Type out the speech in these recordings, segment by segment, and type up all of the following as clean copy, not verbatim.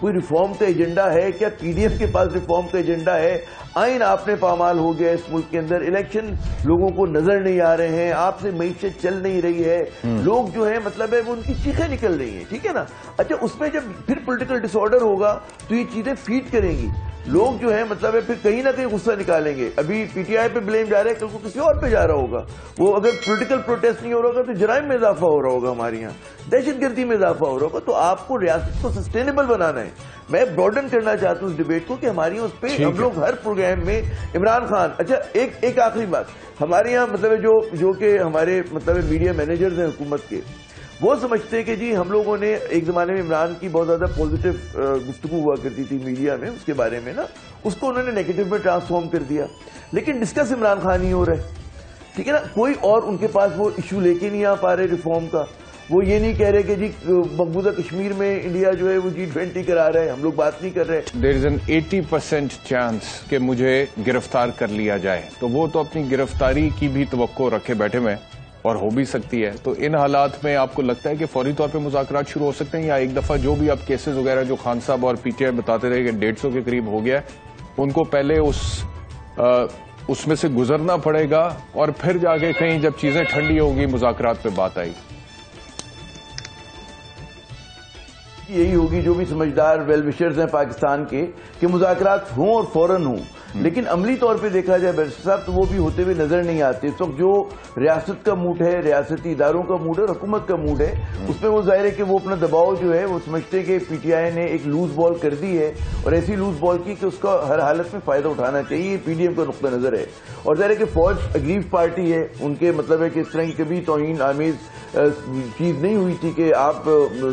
کوئی ریفارم کا ایجنڈا ہے کیا؟ پی ڈی ایم کے پاس ریفارم کا ایجنڈا ہے؟ آئین آپ نے پامال ہو گیا اس ملک کے اندر، الیکشن لوگوں کو نظر نہیں آ رہے ہیں، آپ سے معیشت چل نہیں رہی ہے، لوگ جو ہے مطلب ہے وہ ان کی چیخیں نکل رہی ہیں، ٹھیک ہے نا؟ اچھا اس میں جب پھر پولیٹیکل ڈس آرڈر ہوگا تو یہ چیزیں فیڈ کریں گی، لوگ جو ہے مطلب ہے پھر کہیں نہ کہیں غصہ نکالیں گے. ابھی پی ٹی آئی پہ بلیم جا رہا ہے، کل کو کسی اور پہ جا رہا ہوگا. وہ اگر پولیٹیکل پروٹیسٹ نہیں ہو رہا ہوگا تو جرائم میں اضافہ ہو رہا ہوگا، ہمارے یہاں دہشت گردی میں اضافہ ہو رہا ہوگا. تو آپ کو ریاست کو سسٹینیبل بنانا ہے. میں براڈن کرنا چاہتا ہوں اس ڈیبیٹ کو کہ ہماری یہاں اس پہ ہم لوگ ہر پروگرام میں عمران خان. اچھا ایک آخری بات، ہمارے یہاں مطلب جو کہ ہمارے مطلب میڈیا مینیجرز ہیں حکومت کے، وہ سمجھتے ہیں کہ جی ہم لوگوں نے ایک زمانے میں عمران کی بہت زیادہ پازیٹیو گفتگو ہوا کرتی تھی میڈیا میں اس کے بارے میں نا، اس کو انہوں نے نیگیٹو میں ٹرانسفارم کر دیا. لیکن ڈسکس عمران خان ہی ہو رہا ہے، ٹھیک ہے نا. کوئی اور ان کے پاس وہ ایشو لے کے نہیں آ پا رہے ریفارم کا. وہ یہ نہیں کہہ رہے کہ جی مقبوضہ کشمیر میں انڈیا جو ہے وہ G20 کرا رہا ہے، ہم لوگ بات نہیں کر رہے. دیر از این 80% چانس کہ مجھے گرفتار کر لیا جائے، تو وہ تو اپنی گرفتاری کی بھی توقع رکھے بیٹھے میں، اور ہو بھی سکتی ہے. تو ان حالات میں آپ کو لگتا ہے کہ فوری طور پہ مذاکرات شروع ہو سکتے ہیں، یا ایک دفعہ جو بھی اب کیسز وغیرہ جو خان صاحب اور پی ٹی آئی بتاتے رہے کہ 150 کے قریب ہو گیا ہے، ان کو پہلے اس میں سے گزرنا پڑے گا اور پھر جا کے کہیں جب چیزیں ٹھنڈی ہوگی مذاکرات پہ بات آئی؟ یہی ہوگی جو بھی سمجھدار ویل وشرز ہیں پاکستان کے، کہ مذاکرات ہوں اور فوراً ہوں. لیکن عملی طور پہ دیکھا جائے بیرسٹر صاحب تو وہ بھی ہوتے ہوئے نظر نہیں آتے. اس وقت جو ریاست کا موڈ ہے، ریاستی اداروں کا موڈ ہے اور حکومت کا موڈ ہے، اس میں وہ ظاہر ہے کہ وہ اپنا دباؤ جو ہے وہ سمجھتے کہ پی ٹی آئی نے ایک لوز بال کر دی ہے، اور ایسی لوز بال کی کہ اس کا ہر حالت میں فائدہ اٹھانا چاہیے. یہ پی ڈی ایم کا نقطہ نظر ہے. اور ظاہر ہے کہ فوج اگریو پارٹی ہے، ان کے مطلب ہے کہ اس طرح کی کبھی توہین آمیز چیز نہیں ہوئی تھی کہ آپ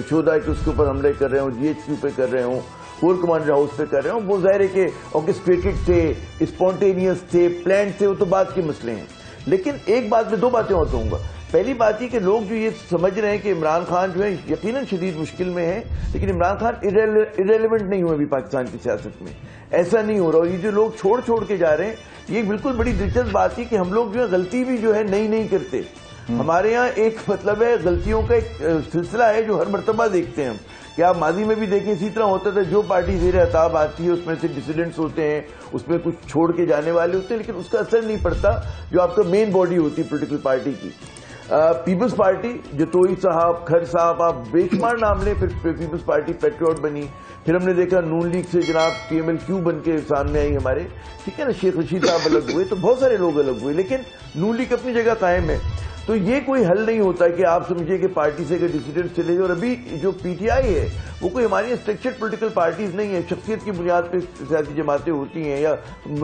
شہداء کے اس کے اوپر حملے کر رہے ہوں، جی ایچ کیو پہ کر رہے ہوں، کور کمانڈر ہاؤس پہ کر رہے ہوں. وہ ظاہر ہے کہ آرکسٹریٹڈ تھے، اسپونٹینیس تھے، پلانڈ تھے، وہ تو بات کے مسئلے ہیں. لیکن ایک بات میں دو باتیں اور کہوں گا. پہلی بات یہ کہ لوگ جو یہ سمجھ رہے ہیں کہ عمران خان جو ہے یقیناً شدید مشکل میں ہے، لیکن عمران خان irrelevant نہیں ہوئے ابھی پاکستان کی سیاست میں. ایسا نہیں ہو رہا. اور یہ جو لوگ چھوڑ کے جا رہے ہیں، یہ بالکل بڑی دلچسپ بات تھی کہ ہم لوگ جو ہے غلطی بھی جو ہے نہیں کرتے. ہمارے ہاں ایک مطلب ہے غلطیوں کا ایک سلسلہ ہے جو ہر مرتبہ دیکھتے ہیں ہم. کہ آپ ماضی میں بھی دیکھیں اسی طرح ہوتا تھا، جو پارٹی زیر اعتاب آتی ہے اس میں سے ڈسیڈنٹس ہوتے ہیں، اس میں کچھ چھوڑ کے جانے والے ہوتے ہیں، لیکن اس کا اثر نہیں پڑتا جو آپ کا مین باڈی ہوتی ہے پولیٹیکل پارٹی کی. پیپلز پارٹی، جتوئی صاحب، کھر صاحب، آپ بے شمار نام لیں. پھر پیپلز پارٹی پیٹریوٹ بنی. پھر ہم نے دیکھا نون لیگ سے جناب پی ایم ایل کیو بن کے سامنے آئی ہمارے، ٹھیک ہے نا. شیخ رشید صاحب الگ ہوئے، تو بہت سارے لوگ الگ ہوئے، لیکن نون لیگ اپنی جگہ قائم ہے. تو یہ کوئی حل نہیں ہوتا کہ آپ سمجھے کہ پارٹی سے اگر ڈیسیڈنٹ چلے جائے. اور ابھی جو پی ٹی آئی ہے وہ کوئی ہماری اسٹرکچرڈ پولیٹیکل پارٹیز نہیں ہے. شخصیت کی بنیاد پہ سیاسی جماعتیں ہوتی ہیں یا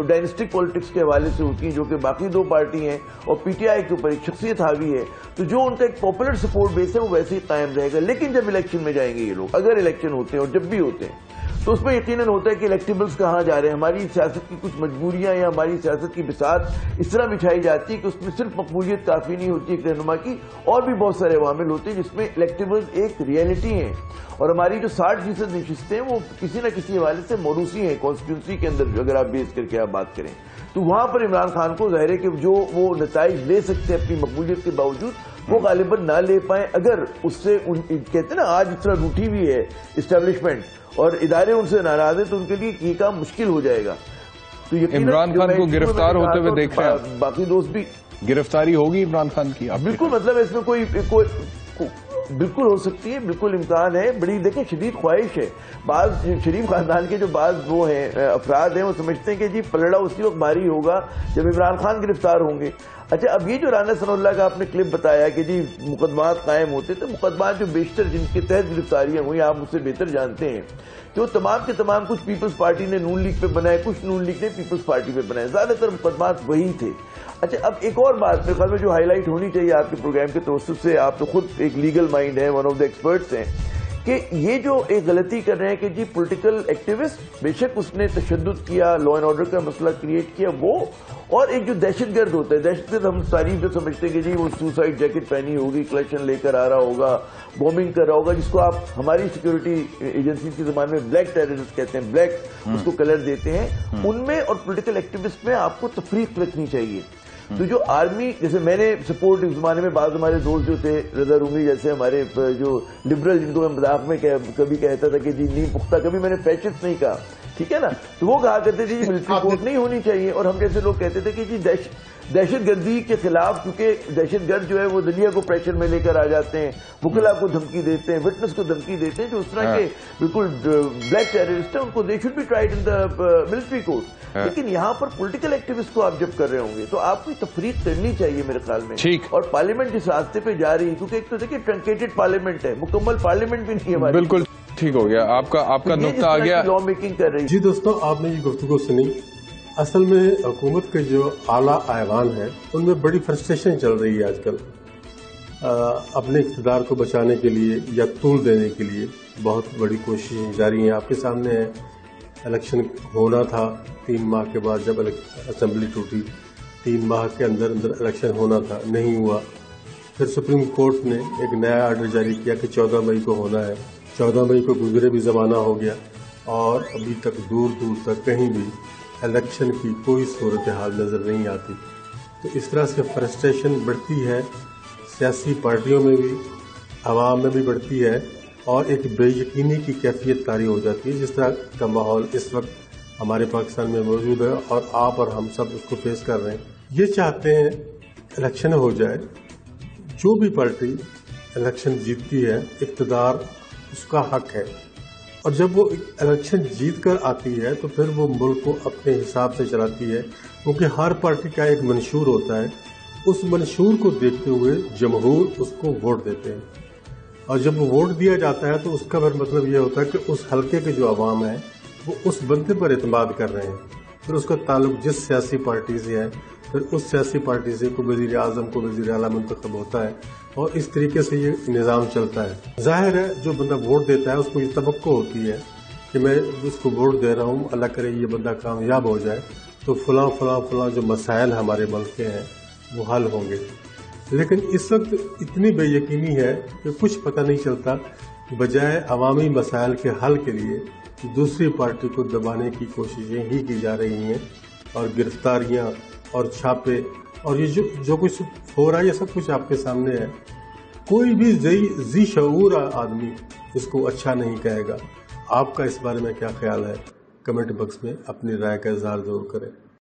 ڈائنسٹک پالیٹکس کے حوالے سے ہوتی ہیں، جو کہ باقی دو پارٹی ہیں، اور پی ٹی آئی کے اوپر ایک شخصیت حاوی ہے. تو جو ان کا ایک پاپولر سپورٹ بیس ہے وہ ویسے ہی قائم رہے گا. لیکن جب الیکشن میں جائیں گے یہ لوگ، اگر الیکشن ہوتے ہیں اور جب بھی ہوتے ہیں، تو اس میں یقیناً ہوتا ہے کہ الیکٹیبلز کہاں جا رہے ہیں. ہماری سیاست کی کچھ مجبوریاں یا ہماری سیاست کی بساط اس طرح بچھائی جاتی ہے کہ اس میں صرف مقبولیت کافی نہیں ہوتی ایک رہنما کی، اور بھی بہت سارے عوامل ہوتے ہیں جس میں الیکٹیبلز ایک ریئلٹی ہیں. اور ہماری جو 60% نشستیں ہیں وہ کسی نہ کسی حوالے سے موروثی ہیں کانسٹیٹیوئنسی کے اندر. اگر آپ بیس کر کے آپ بات کریں تو وہاں پر عمران خان کو ظاہر ہے کہ جو وہ نتائج لے سکتے ہیں اپنی مقبولیت کے باوجود، وہ غالباً نہ لے پائیں. اگر اس سے کہتے ہیں نا آج اس طرح روٹھی ہوئی ہے اسٹیبلشمنٹ اور ادارے ان سے ناراض ہیں، تو ان کے لیے یہ کام مشکل ہو جائے گا. تو عمران خان کو گرفتار ہوتے ہوئے دیکھ رہے ہیں، باقی دوست بھی گرفتاری ہوگی عمران خان کی بالکل. مطلب اس میں کوئی بالکل ہو سکتی ہے، بالکل امکان ہے. بڑی دیکھیں شدید خواہش ہے. بعض شریف خاندان کے جو بعض وہ ہیں افراد ہیں، وہ سمجھتے ہیں کہ جی پلڑا اسی وقت بھاری ہوگا جب عمران خان گرفتار ہوں گے. اچھا اب یہ جو رانا ثناء اللہ کا آپ نے کلپ بتایا کہ جی مقدمات قائم ہوتے، تو مقدمات جو بیشتر جن کے تحت گرفتاریاں ہوئی، آپ مجھ سے بہتر جانتے ہیں کہ وہ تمام کے تمام کچھ پیپلز پارٹی نے نون لیگ پہ بنائے، کچھ نون لیگ نے پیپلز پارٹی پہ بنائے. زیادہ تر مقدمات وہی تھے. اچھا اب ایک اور بات میرے خیال میں جو ہائی لائٹ ہونی چاہیے آپ کے پروگرام کے توسط سے، آپ تو خود ایک لیگل مائنڈ ہیں، ون آف دا ایکسپرٹس ہیں، کہ یہ جو ایک غلطی کر رہے ہیں کہ جی پولیٹیکل ایکٹیوسٹ، بے شک اس نے تشدد کیا، لا اینڈ آرڈر کا مسئلہ کریٹ کیا، وہ اور ایک جو دہشت گرد ہوتا ہے، دہشت گرد ہم تعریف جو سمجھتے ہیں کہ جی وہ سوسائڈ جیکٹ پہنی ہوگی، کلیکشن لے کر آ رہا ہوگا، بومبنگ کر رہا ہوگا، جس کو آپ ہماری سیکورٹی ایجنسیز کے زمانے میں بلیک ٹیررسٹ کہتے ہیں، بلیک اس کو کلر دیتے ہیں. ان میں اور پولیٹیکل ایکٹیوسٹ میں آپ کو تفریق رکھنی چاہیے. تو جو آرمی، جیسے میں نے سپورٹ اس زمانے میں بعض ہمارے دوست جو تھے رضا رومی جیسے ہمارے جو لبرل، جن کو میں مذاق میں کبھی کہتا تھا کہ جی نیم پختہ، کبھی میں نے فیشسٹ نہیں کہا، ٹھیک ہے نا، تو وہ کہا کرتے تھے جی ملٹری کورٹ نہیں ہونی چاہیے، اور ہم جیسے لوگ کہتے تھے کہ جی دہشت گردی کے خلاف، کیونکہ دہشت گرد جو ہے وہ دنیا کو پریشر میں لے کر آ جاتے ہیں، وکلا کو دھمکی دیتے ہیں، وٹنس کو دھمکی دیتے ہیں، جو اس طرح کے بالکل بلیک ٹیررسٹ ہیں، ان کو they should be tried in the military court. لیکن یہاں پر پولیٹیکل ایکٹیوسٹ کو آپ جب کر رہے ہوں گے تو آپ کو تفریق کرنی چاہیے میرے خیال میں. اور پارلیمنٹ جس راستے پہ جا رہی ہے، کیونکہ ایک تو دیکھیں ٹرنکیٹڈ پارلیمنٹ ہے، مکمل پارلیمنٹ بھی نہیں ہے ہماری. بالکل ٹھیک ہو گیا، آپ کا نقطہ آ گیا. لا میکنگ کر رہی. جی دوستوں، آپ نے یہ گفتگو سنی. اصل میں حکومت کے جو اعلیٰ ایوان ہیں ان میں بڑی فرسٹریشن چل رہی ہے آج کل. اپنے اقتدار کو بچانے کے لیے یا طول دینے کے لیے بہت بڑی کوششیں جاری ہیں. آپ کے سامنے ہے، الیکشن ہونا تھا 3 ماہ کے بعد، جب اسمبلی ٹوٹی 3 ماہ کے اندر الیکشن ہونا تھا، نہیں ہوا. پھر سپریم کورٹ نے ایک نیا آرڈر جاری کیا کہ 14 مئی کو ہونا ہے. 14 مئی کو گزرے بھی زمانہ ہو گیا اور ابھی تک دور دور تک کہیں بھی الیکشن کی کوئی صورتحال نظر نہیں آتی. تو اس طرح سے فرسٹریشن بڑھتی ہے، سیاسی پارٹیوں میں بھی، عوام میں بھی بڑھتی ہے، اور ایک بے یقینی کی کیفیت طاری ہو جاتی ہے، جس طرح کا ماحول اس وقت ہمارے پاکستان میں موجود ہے، اور آپ اور ہم سب اس کو فیس کر رہے ہیں. یہ چاہتے ہیں الیکشن ہو جائے، جو بھی پارٹی الیکشن جیتتی ہے اقتدار اس کا حق ہے، اور جب وہ الیکشن جیت کر آتی ہے تو پھر وہ ملک کو اپنے حساب سے چلاتی ہے، کیونکہ ہر پارٹی کا ایک منشور ہوتا ہے. اس منشور کو دیکھتے ہوئے جمہور اس کو ووٹ دیتے ہیں، اور جب وہ ووٹ دیا جاتا ہے تو اس کا پھر مطلب یہ ہوتا ہے کہ اس حلقے کے جو عوام ہیں وہ اس بندے پر اعتماد کر رہے ہیں. پھر اس کا تعلق جس سیاسی پارٹی سے ہے، پھر اس سیاسی پارٹی سے کوئی وزیر اعظم کو وزیر اعلیٰ منتخب ہوتا ہے، اور اس طریقے سے یہ نظام چلتا ہے. ظاہر ہے جو بندہ ووٹ دیتا ہے اس کو یہ توقع ہوتی ہے کہ میں جس کو ووٹ دے رہا ہوں، اللہ کرے یہ بندہ کامیاب ہو جائے تو فلاں فلاں فلاں جو مسائل ہمارے ملک کے ہیں وہ حل ہوں گے. لیکن اس وقت اتنی بے یقینی ہے کہ کچھ پتہ نہیں چلتا. بجائے عوامی مسائل کے حل کے لیے دوسری پارٹی کو دبانے کی کوششیں ہی کی جا رہی ہیں، اور گرفتاریاں اور چھاپے اور یہ جو کچھ ہو رہا ہے یہ سب کچھ آپ کے سامنے ہے. کوئی بھی ذی شعور آدمی اس کو اچھا نہیں کہے گا. آپ کا اس بارے میں کیا خیال ہے؟ کمنٹ باکس میں اپنی رائے کا اظہار ضرور کریں.